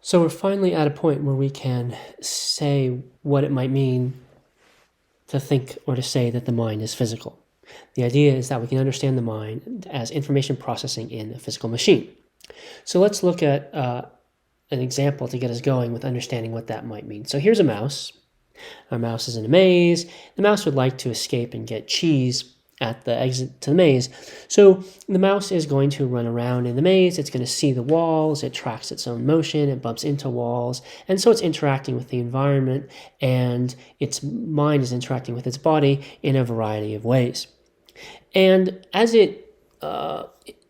So we're finally at a point where we can say what it might mean to think or to say that the mind is physical. The idea is that we can understand the mind as information processing in a physical machine. So let's look at an example to get us going with understanding what that might mean. So here's a mouse. Our mouse is in a maze. The mouse would like to escape and get cheese at the exit to the maze. So the mouse is going to run around in the maze. It's going to see the walls. It tracks its own motion. It bumps into walls. And so it's interacting with the environment, and its mind is interacting with its body in a variety of ways. And as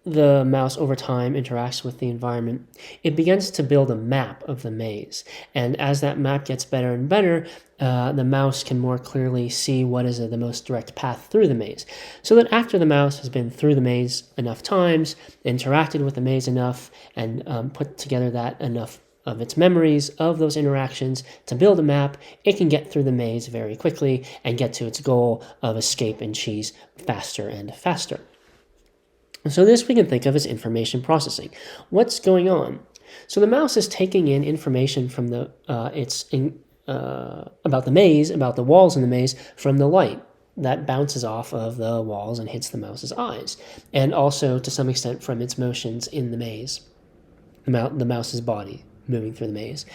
the mouse over time interacts with the environment, it begins to build a map of the maze. And as that map gets better and better, the mouse can more clearly see what is the most direct path through the maze. So that after the mouse has been through the maze enough times, interacted with the maze enough, and put together that enough of its memories of those interactions to build a map, it can get through the maze very quickly and get to its goal of escape and cheese faster and faster. So this we can think of as information processing. What's going on? So the mouse is taking in information from about the maze, about the walls in the maze, from the light that bounces off of the walls and hits the mouse's eyes, and also to some extent from its motions in the maze, the mouse's body moving through the maze.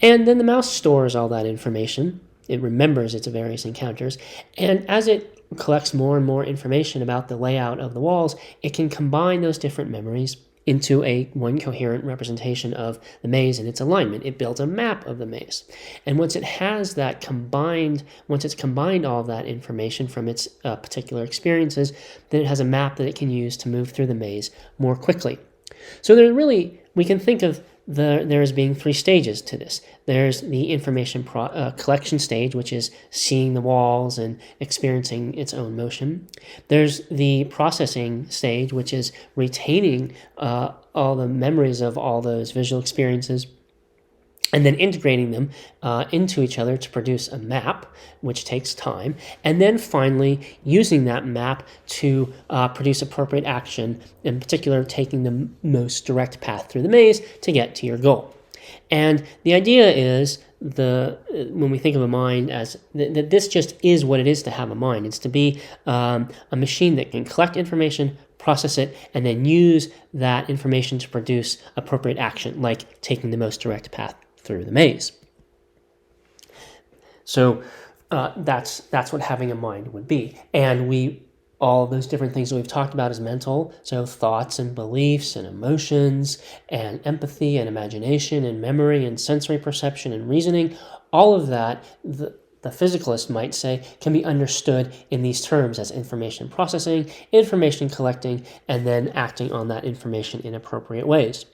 And then the mouse stores all that information. It remembers its various encounters, and as it collects more and more information about the layout of the walls, it can combine those different memories into one coherent representation of the maze and its alignment. It builds a map of the maze. And once it's combined all of that information from its particular experiences, then it has a map that it can use to move through the maze more quickly. So we can think of there as being three stages to this. There's the information collection stage, which is seeing the walls and experiencing its own motion. There's the processing stage, which is retaining all the memories of all those visual experiences, and then integrating them into each other to produce a map, which takes time, and then finally using that map to produce appropriate action, in particular taking the most direct path through the maze to get to your goal. And the idea is, when we think of a mind as that this just is what it is to have a mind. It's to be a machine that can collect information, process it, and then use that information to produce appropriate action, like taking the most direct path through the maze. So that's what having a mind would be. And all of those different things that we've talked about as mental, so thoughts and beliefs and emotions and empathy and imagination and memory and sensory perception and reasoning, all of that, the physicalist might say, can be understood in these terms as information processing, information collecting, and then acting on that information in appropriate ways.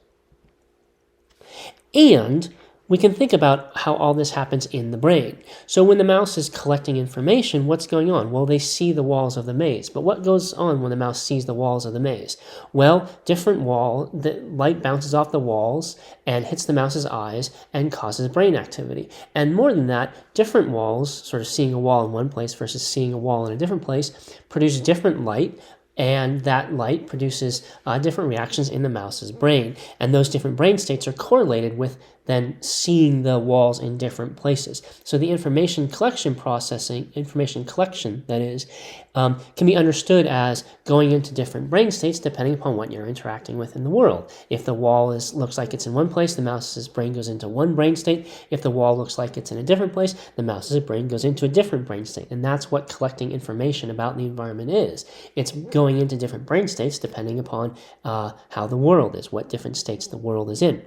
And we can think about how all this happens in the brain. So when the mouse is collecting information, what's going on? Well, they see the walls of the maze. But what goes on when the mouse sees the walls of the maze? Well, the light bounces off the walls and hits the mouse's eyes and causes brain activity. And more than that, different walls, sort of seeing a wall in one place versus seeing a wall in a different place, produce different light, and that light produces different reactions in the mouse's brain. And those different brain states are correlated with then seeing the walls in different places. So the information collection, that is, can be understood as going into different brain states depending upon what you're interacting with in the world. If the wall looks like it's in one place, the mouse's brain goes into one brain state. If the wall looks like it's in a different place, the mouse's brain goes into a different brain state. And that's what collecting information about the environment is. It's going into different brain states depending upon how the world is, what different states the world is in.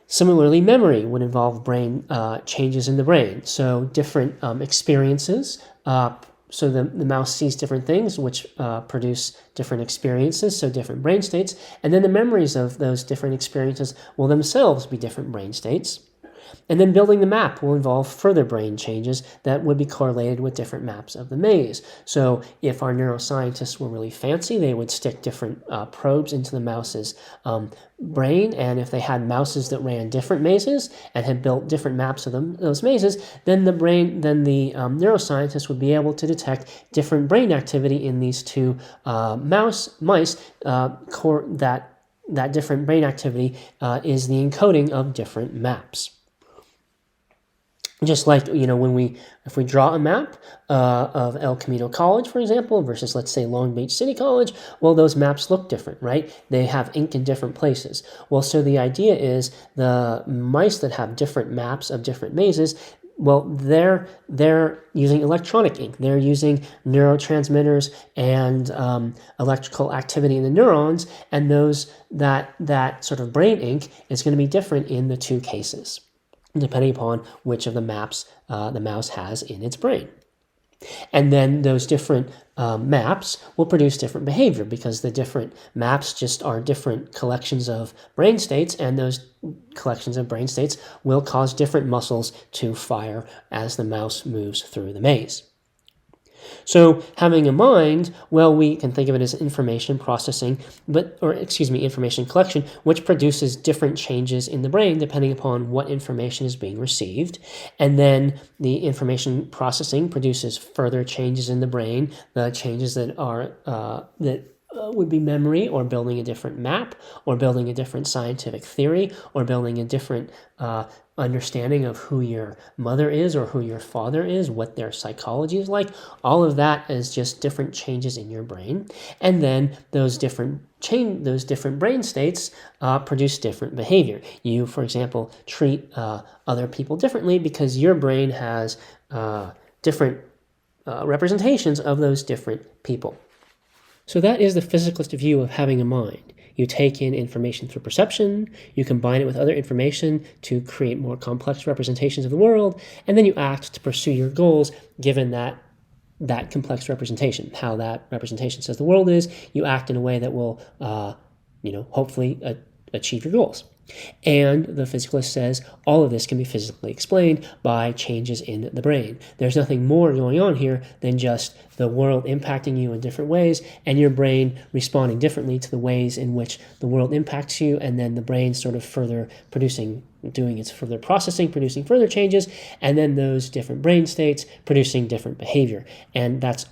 Similarly, memory would involve brain changes in the brain. So different experiences. So the mouse sees different things which produce different experiences, so different brain states. And then the memories of those different experiences will themselves be different brain states. And then building the map will involve further brain changes that would be correlated with different maps of the maze. So if our neuroscientists were really fancy, they would stick different probes into the mouse's brain, and if they had mouses that ran different mazes and had built different maps of those mazes, then the neuroscientists would be able to detect different brain activity in these two mice that that different brain activity is the encoding of different maps. Just like, if we draw a map of El Camino College, for example, versus, let's say, Long Beach City College, well, those maps look different, right? They have ink in different places. Well, so the idea is the mice that have different maps of different mazes, well, they're using electronic ink. They're using neurotransmitters and electrical activity in the neurons, and that sort of brain ink is going to be different in the two cases, depending upon which of the maps the mouse has in its brain. And then those different maps will produce different behavior, because the different maps just are different collections of brain states, and those collections of brain states will cause different muscles to fire as the mouse moves through the maze. So having a mind, well, we can think of it as information processing, information collection, which produces different changes in the brain depending upon what information is being received. And then the information processing produces further changes in the brain, the changes that would be memory, or building a different map, or building a different scientific theory, or building a different understanding of who your mother is or who your father is, what their psychology is like. All of that is just different changes in your brain. And then those different brain states produce different behavior. You, for example, treat other people differently because your brain has different representations of those different people. So that is the physicalist view of having a mind. You take in information through perception, you combine it with other information to create more complex representations of the world, and then you act to pursue your goals given that complex representation, how that representation says the world is. You act in a way that will, hopefully achieve your goals. And the physicalist says all of this can be physically explained by changes in the brain. There's nothing more going on here than just the world impacting you in different ways, and your brain responding differently to the ways in which the world impacts you, and then the brain sort of further doing its further processing, producing further changes, and then those different brain states producing different behavior. And that's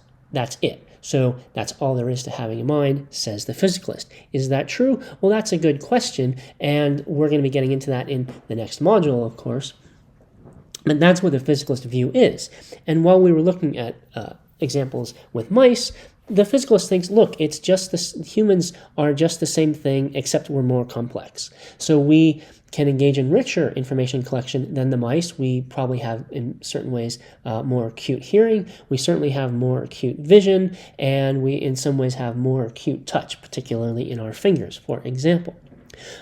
it. So that's all there is to having a mind, says the physicalist. Is that true? Well, that's a good question, and we're going to be getting into that in the next module, of course. And that's what the physicalist view is. And while we were looking at examples with mice, the physicalist thinks, look, it's just humans are just the same thing, except we're more complex. So we can engage in richer information collection than the mice. We probably have, in certain ways, more acute hearing. We certainly have more acute vision, and we, in some ways, have more acute touch, particularly in our fingers, for example.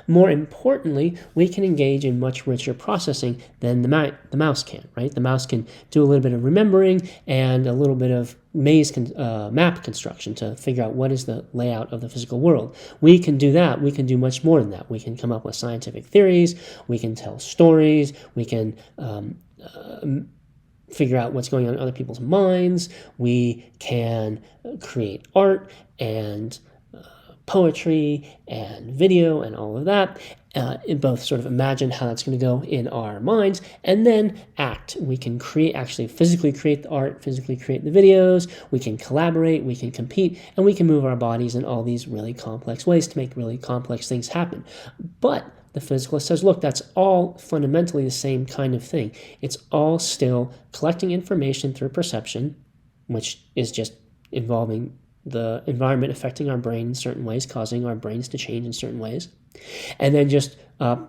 More importantly, we can engage in much richer processing than the mouse can, right? The mouse can do a little bit of remembering and a little bit of map construction to figure out what is the layout of the physical world. We can do that. We can do much more than that. We can come up with scientific theories. We can tell stories. We can figure out what's going on in other people's minds. We can create art and poetry and video and all of that, both sort of imagine how that's going to go in our minds, and then act. We can actually physically create the art, physically create the videos, we can collaborate, we can compete, and we can move our bodies in all these really complex ways to make really complex things happen. But the physicalist says, look, that's all fundamentally the same kind of thing. It's all still collecting information through perception, which is just involving the environment affecting our brain in certain ways, causing our brains to change in certain ways. And then just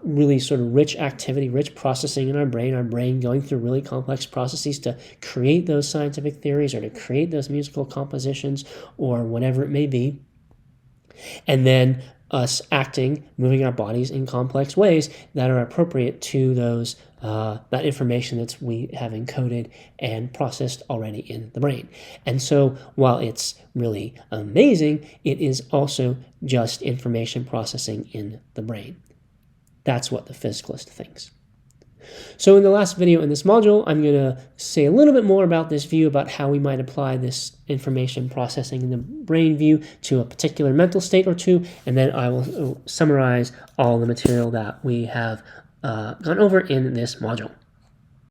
really sort of rich activity, rich processing in our brain going through really complex processes to create those scientific theories or to create those musical compositions or whatever it may be. And then us acting, moving our bodies in complex ways that are appropriate to those that information that we have encoded and processed already in the brain. And so while it's really amazing, it is also just information processing in the brain. That's what the physicalist thinks. So in the last video in this module, I'm going to say a little bit more about this view, about how we might apply this information processing in the brain view to a particular mental state or two, and then I will summarize all the material that we have gone over in this module.